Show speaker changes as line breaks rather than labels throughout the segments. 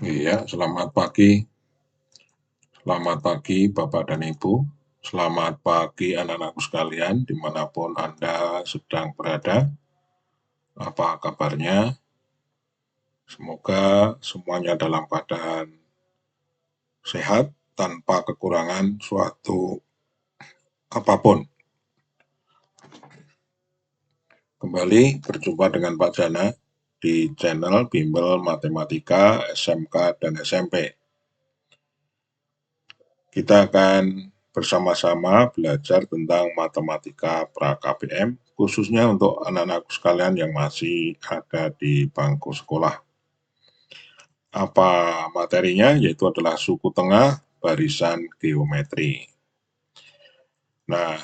Iya, selamat pagi. Selamat pagi Bapak dan Ibu. Selamat pagi anak-anakku sekalian, dimanapun Anda sedang berada. Apa kabarnya? Semoga semuanya dalam keadaan sehat, tanpa kekurangan suatu apapun. Kembali berjumpa dengan Pak Jana di channel Bimbel Matematika SMK dan SMP. Kita akan bersama-sama belajar tentang matematika pra-KPM, khususnya untuk anak-anak sekalian yang masih ada di bangku sekolah. Apa materinya? Yaitu adalah suku tengah barisan geometri. Nah,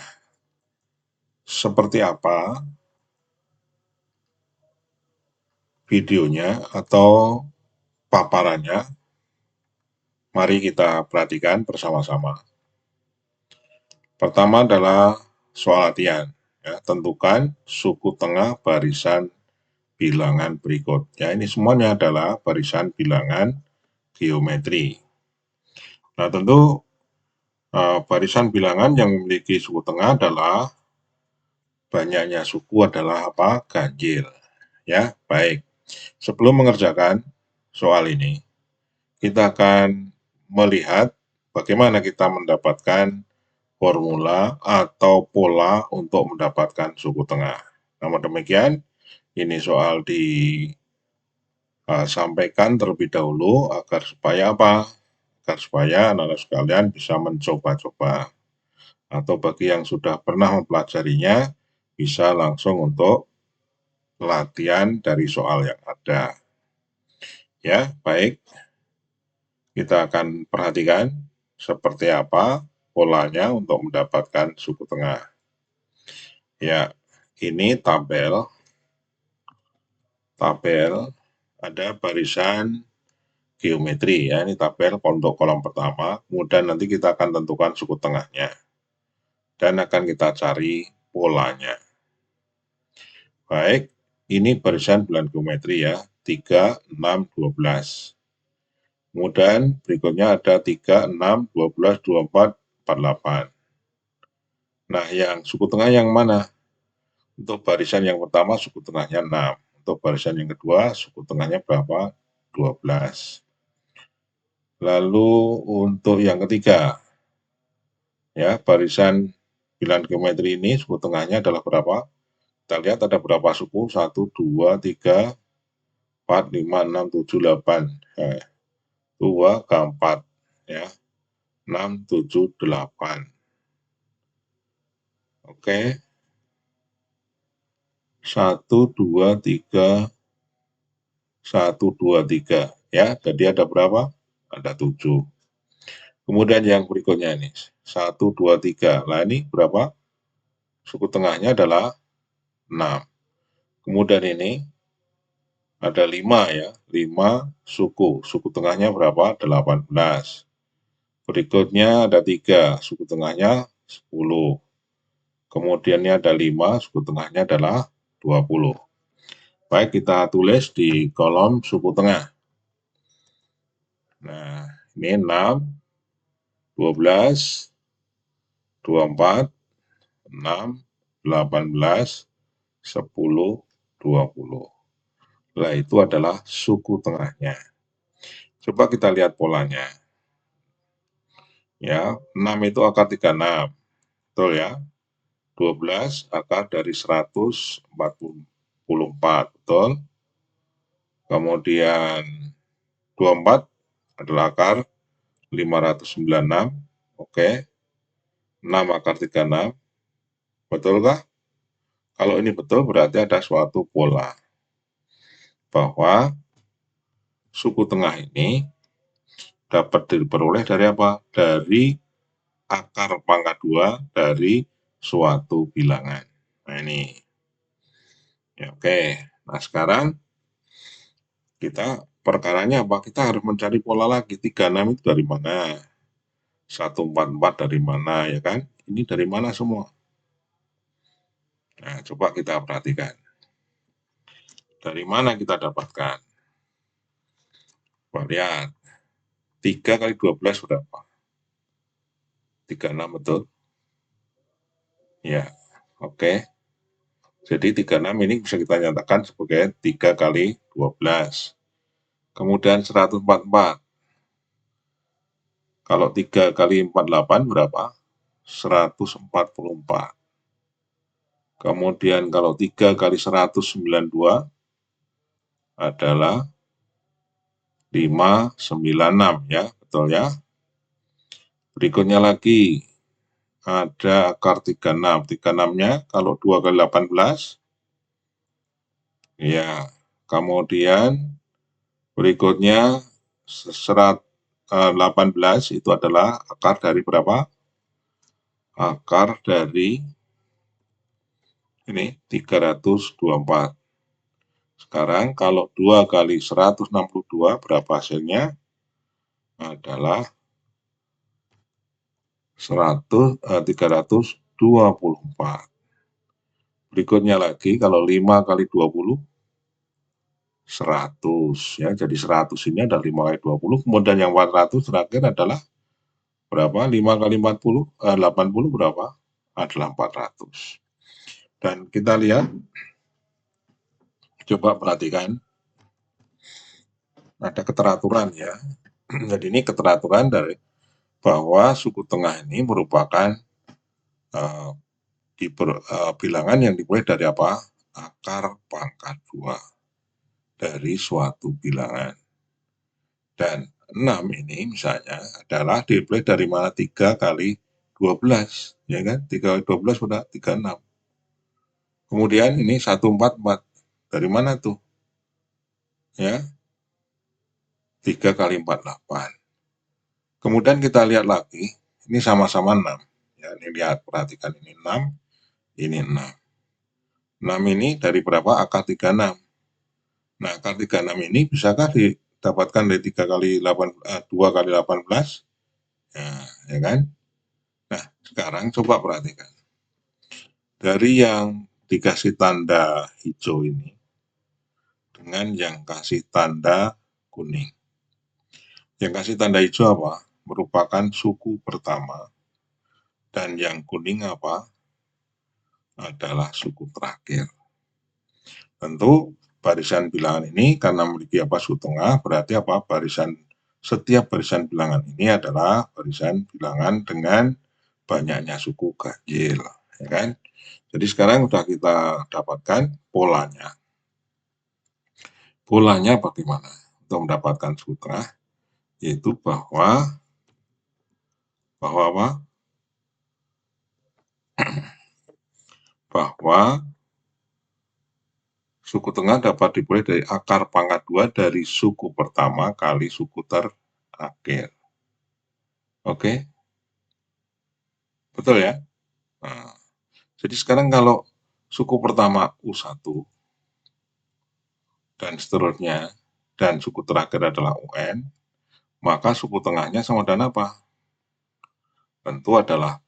seperti apa videonya atau paparannya? Mari kita perhatikan bersama-sama. Pertama adalah soal latihan. Ya, tentukan suku tengah barisan bilangan berikut. Ya, ini semuanya adalah barisan bilangan geometri. Nah, tentu barisan bilangan yang memiliki suku tengah adalah banyaknya suku adalah apa? Ganjil. Ya, baik. Sebelum mengerjakan soal ini, kita akan melihat bagaimana kita mendapatkan formula atau pola untuk mendapatkan suku tengah. Namun demikian, ini soal disampaikan terlebih dahulu agar supaya apa? Agar supaya anak-anak sekalian bisa mencoba-coba. Atau bagi yang sudah pernah mempelajarinya, bisa langsung untuk latihan dari soal yang ada. Ya, baik. Kita akan perhatikan seperti apa polanya untuk mendapatkan suku tengah. Ya, ini tabel ada barisan geometri ya, ini tabel untuk kolom pertama, kemudian nanti kita akan tentukan suku tengahnya dan akan kita cari polanya. Baik, ini barisan bilangan geometri ya, 3, 6, 12. Kemudian berikutnya ada 3, 6, 12, 24, 48. Nah, yang suku tengah yang mana? Untuk barisan yang pertama suku tengahnya 6. Untuk barisan yang kedua suku tengahnya berapa? 12. Lalu untuk yang ketiga, ya barisan bilangan geometri ini suku tengahnya adalah berapa? Kita lihat ada berapa suku? 1, 2, 3, 4, 5, 6, 7, 8. 2 ke 4. Ya. 6, 7, 8. Oke. 1, 2, 3, 1, 2, 3. Ya, jadi ada berapa? Ada 7. Kemudian yang berikutnya ini, 1, 2, 3. Nah ini berapa? Suku tengahnya adalah 6. Kemudian ini ada 5 ya, 5 suku. Suku tengahnya berapa? 18. Berikutnya ada 3, suku tengahnya 10. Kemudian ini ada 5, suku tengahnya adalah 20. Baik, kita tulis di kolom suku tengah. Nah, ini 6, 12, 24, 6, 18, 10, 20. Nah, itu adalah suku tengahnya. Coba kita lihat polanya. Ya, 6 itu akar 36. Betul ya? 12 akar dari 144. Betul? Kemudian 24 adalah akar 596. Oke. 6 akar 36. Betulkah? Kalau ini betul berarti ada suatu pola bahwa suku tengah ini dapat diperoleh dari apa? Dari akar pangkat 2 dari suatu bilangan. Nah ini. Ya, oke. Nah sekarang kita perkaranya apa? Kita harus mencari pola lagi. 36 itu dari mana? 144 dari mana ya kan? Ini dari mana semua? Nah, coba kita perhatikan. Dari mana kita dapatkan? Coba lihat. 3 kali 12 berapa? 36, betul? Ya, oke. Jadi 36 ini bisa kita nyatakan sebagai 3 kali 12. Kemudian 144. Kalau 3 kali 48 berapa? 144. Kemudian kalau 3 kali 192 adalah 596 ya, betul ya. Berikutnya lagi ada akar 36. 36-nya kalau 2 kali 18 ya. Kemudian berikutnya 18 itu adalah akar dari berapa? Akar dari ini 324. Sekarang kalau 2 kali 162 berapa hasilnya? Adalah 324. Berikutnya lagi kalau 5 kali 20 100 ya. Jadi 100 ini adalah 5 kali 20. Kemudian yang 400 terakhir adalah berapa? 5 kali 80 berapa? Adalah 400. Dan kita lihat, coba perhatikan, ada keteraturan ya. Jadi ini keteraturan dari bahwa suku tengah ini merupakan bilangan yang dimulai dari apa? Akar pangkat 2 dari suatu bilangan. Dan 6 ini misalnya adalah dimulai dari mana? 3 kali 12, ya kan? 3 kali 12 sudah 36. Kemudian ini 144. Dari mana tuh? Ya, 3 kali 48. Kemudian kita lihat lagi, ini sama-sama 6. Ya, ini lihat, perhatikan ini 6, ini 6. 6 ini dari berapa? Akar 36. Nah, akar 36 ini bisakah didapatkan dari 3 kali 2 kali 18? Ya kan? Nah, sekarang coba perhatikan. Dari yang dikasih tanda hijau ini dengan yang kasih tanda kuning. Yang kasih tanda hijau apa? Merupakan suku pertama. Dan yang kuning apa? Adalah suku terakhir. Tentu barisan bilangan ini karena memiliki apa? Suku tengah, berarti apa? Setiap barisan bilangan ini adalah barisan bilangan dengan banyaknya suku ganjil, ya kan? Jadi sekarang sudah kita dapatkan polanya. Polanya bagaimana untuk mendapatkan suku tengah? Yaitu bahwa apa? Bahwa suku tengah dapat diperoleh dari akar pangkat 2 dari suku pertama kali suku terakhir. Oke? Betul ya? Nah, jadi sekarang kalau suku pertama U1 dan seterusnya, dan suku terakhir adalah UN, maka suku tengahnya sama dengan apa? Tentu adalah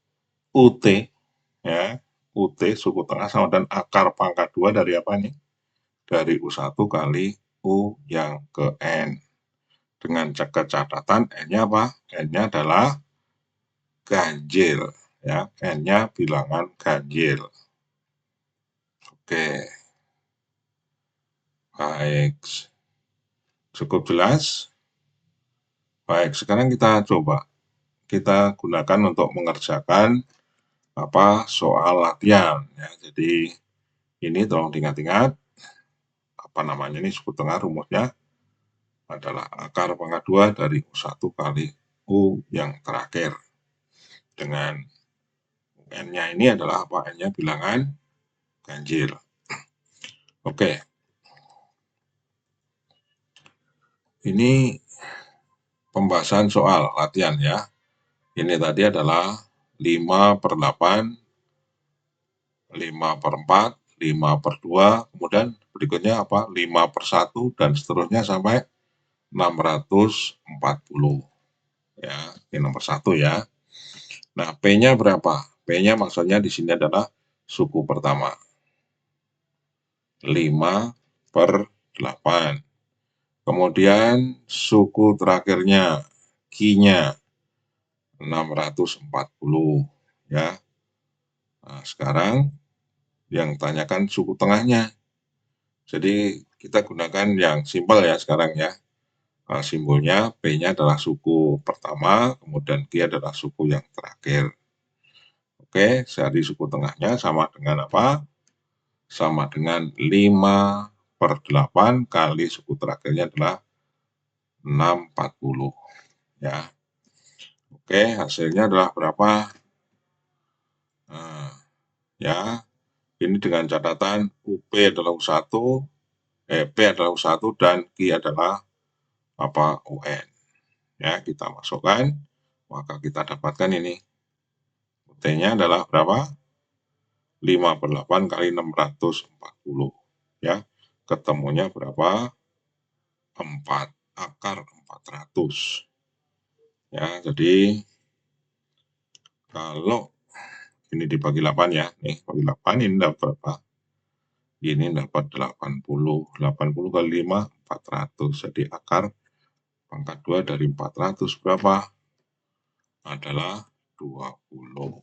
UT, ya. UT suku tengah sama dengan akar pangkat 2 dari apa nih? Dari U1 kali U yang ke N. Dengan catatan N-nya apa? N-nya adalah ganjil, ya. N-nya bilangan ganjil. Oke. Baik. Cukup jelas? Baik, sekarang kita coba. Kita gunakan untuk mengerjakan soal latihan, ya. Jadi ini tolong diingat-ingat, apa namanya ini suku tengah rumusnya adalah akar pangkat 2 dari U1 kali U yang terakhir. Dengan N-nya ini adalah apa? N-nya bilangan ganjil. Oke. Ini pembahasan soal latihan ya. Ini tadi adalah 5/8, 5/4, 5/2, kemudian berikutnya apa? 5/1 dan seterusnya sampai 640. Ya, ini nomor 1 ya. Nah, P-nya berapa? P-nya maksudnya di sini adalah suku pertama. 5/8. Kemudian suku terakhirnya, Q-nya 640 ya. Nah, sekarang yang tanyakan suku tengahnya. Jadi kita gunakan yang simpel ya sekarang ya. Nah, simbolnya P-nya adalah suku pertama, kemudian Q adalah suku yang terakhir. Oke, jadi suku tengahnya sama dengan apa? Sama dengan 5/8 kali suku terakhirnya adalah 640 ya. Oke, hasilnya adalah berapa? Nah, ya, ini dengan catatan UP adalah U1, P adalah U1 dan Q /adalah apa? UN. Ya, kita masukkan, maka kita dapatkan ini. T-nya adalah berapa? 5/8 kali 640. Ya, ketemunya berapa? 4, akar 400. Ya, jadi kalau ini dibagi 8 ya, nih bagi 8 ini dapat berapa? Ini dapat 80. 80 kali 5, 400. Jadi akar pangkat 2 dari 400 berapa? Adalah 20.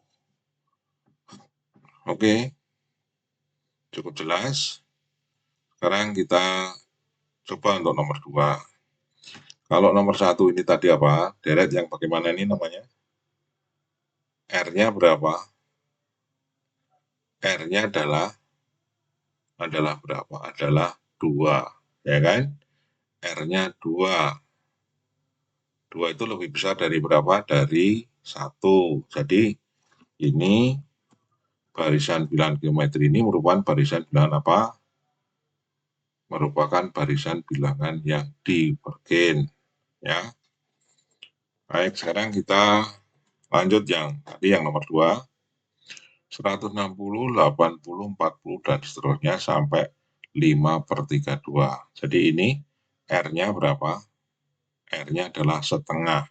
Oke, cukup jelas. Sekarang kita coba untuk nomor 2. Kalau nomor 1 ini tadi apa? Deret yang bagaimana ini namanya? R-nya berapa? R-nya adalah berapa? Adalah 2, ya kan? R-nya 2. 2 itu lebih besar dari berapa? Dari 1. Jadi ini barisan bilangan geometri ini merupakan barisan bilangan apa? Merupakan barisan bilangan yang divergen, ya. Baik, sekarang kita lanjut yang tadi yang nomor 2. 160, 80, 40, dan seterusnya sampai 5/32. Jadi ini R-nya berapa? R-nya adalah setengah.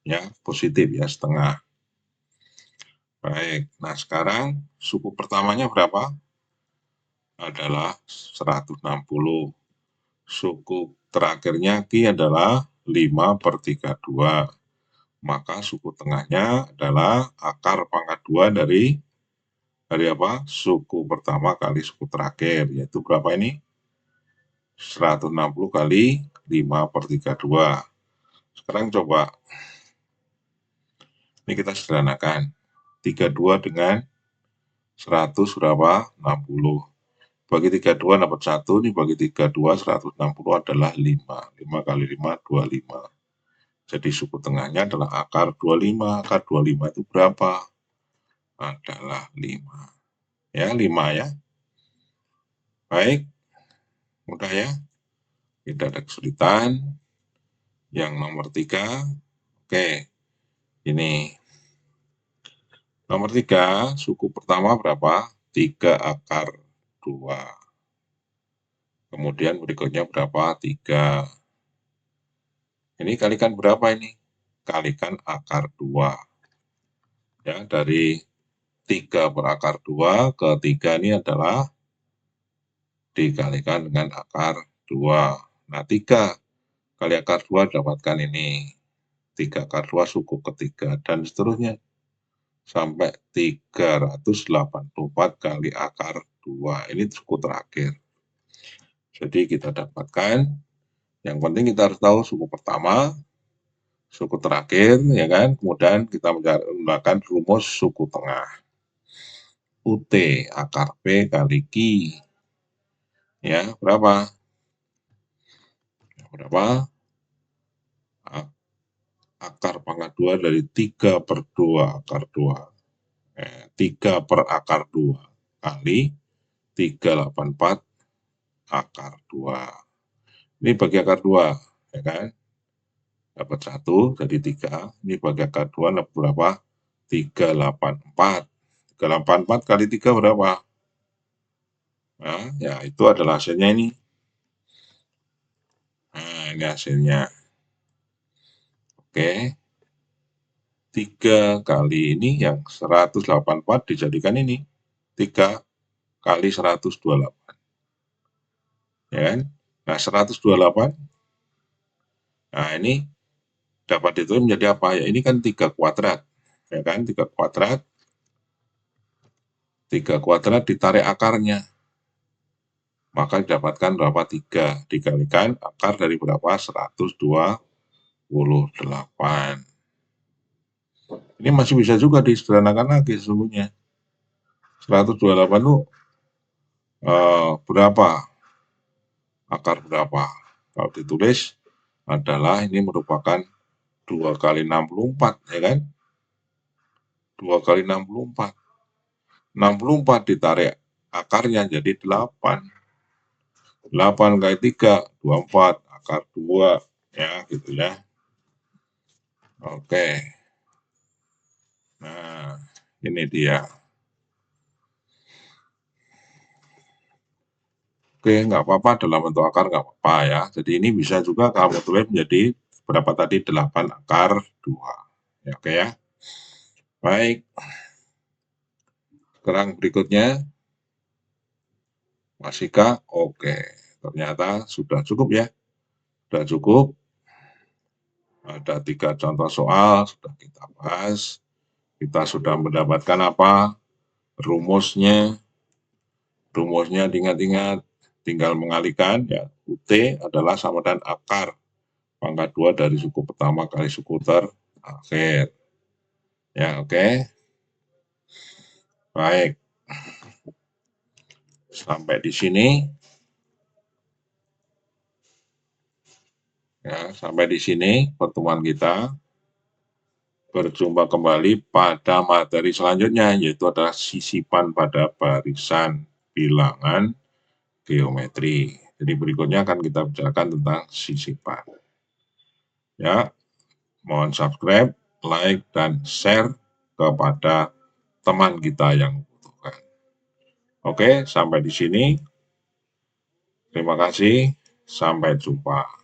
Ya, positif ya, setengah. Baik, nah sekarang suku pertamanya berapa? Adalah 160. Suku terakhirnya Q adalah 5/32. Maka suku tengahnya adalah akar pangkat 2 dari apa? Suku pertama kali suku terakhir, yaitu berapa ini? 160 kali 5/32. Sekarang coba, ini kita sederhanakan. 32 dengan 100 berapa? 60. Bagi 32 dapat 1, ini bagi 32, 160 adalah 5. 5 kali 5, 25. Jadi suku tengahnya adalah akar 25. Akar 25 itu berapa? Adalah 5. Ya, 5 ya. Baik, mudah ya. Tidak ada kesulitan. Yang nomor 3, oke. Ini. Nomor 3, suku pertama berapa? 3 akar 2. Kemudian berikutnya berapa? 3. Ini kalikan berapa ini? Kalikan akar 2. Ya, dari 3/akar 2 ke 3 ini adalah dikalikan dengan akar 2. Nah, 3 kali akar 2 dapatkan ini. 3 akar 2 suku ketiga dan seterusnya. Sampai 384 kali akar 2. Ini suku terakhir. Jadi kita dapatkan, yang penting kita harus tahu suku pertama, suku terakhir, ya kan? Kemudian kita menggunakan rumus suku tengah. UT akar P kali Q. Ya, berapa? Berapa? Akar pangkat 2 dari 3/2 akar 2. 3/akar 2 kali 384 akar 2. Ini bagi akar 2, ya kan? Dapat 1, jadi 3. Ini bagi akar 2 dapat berapa? 384. 384 kali 3 berapa? Nah, ya itu adalah hasilnya ini. Nah, ini hasilnya. Oke. 3 kali ini yang 184 dijadikan ini. 3 kali 128. Ya kan? Nah, 128 Nah, ini dapat ditulis menjadi apa? Ya, ini kan 3 kuadrat. Ya kan, 3 kuadrat. 3 kuadrat ditarik akarnya. Maka didapatkan berapa? 3. Dikalikan akar dari berapa? 128. Ini masih bisa juga disederhanakan lagi sesungguhnya. 128 itu berapa? Akar berapa? Kalau ditulis adalah ini merupakan 2 kali 64, ya kan? 2 kali 64. 64 ditarik akarnya jadi 8. 8 kali 3, 24, akar 2, ya gitu ya. Oke. Nah, ini dia. Oke, nggak apa-apa dalam bentuk akar nggak apa-apa ya. Jadi ini bisa juga kamu tulis menjadi berapa tadi? 8 akar 2. Ya, oke ya. Baik. Sekarang berikutnya. Masihkah? Oke. Ternyata sudah cukup ya. Sudah cukup. Ada 3 contoh soal sudah kita bahas. Kita sudah mendapatkan apa? Rumusnya. Rumusnya diingat-ingat. Tinggal mengalihkan ya. UT adalah sama dengan akar pangkat 2 dari suku pertama kali suku terakhir. Ya, oke. Baik. Sampai di sini. Ya, sampai di sini pertemuan kita. Berjumpa kembali pada materi selanjutnya, yaitu adalah sisipan pada barisan bilangan geometri. Jadi berikutnya akan kita bicarakan tentang sisipan. Ya, mohon subscribe, like, dan share kepada teman kita yang membutuhkan. Oke, sampai di sini. Terima kasih. Sampai jumpa.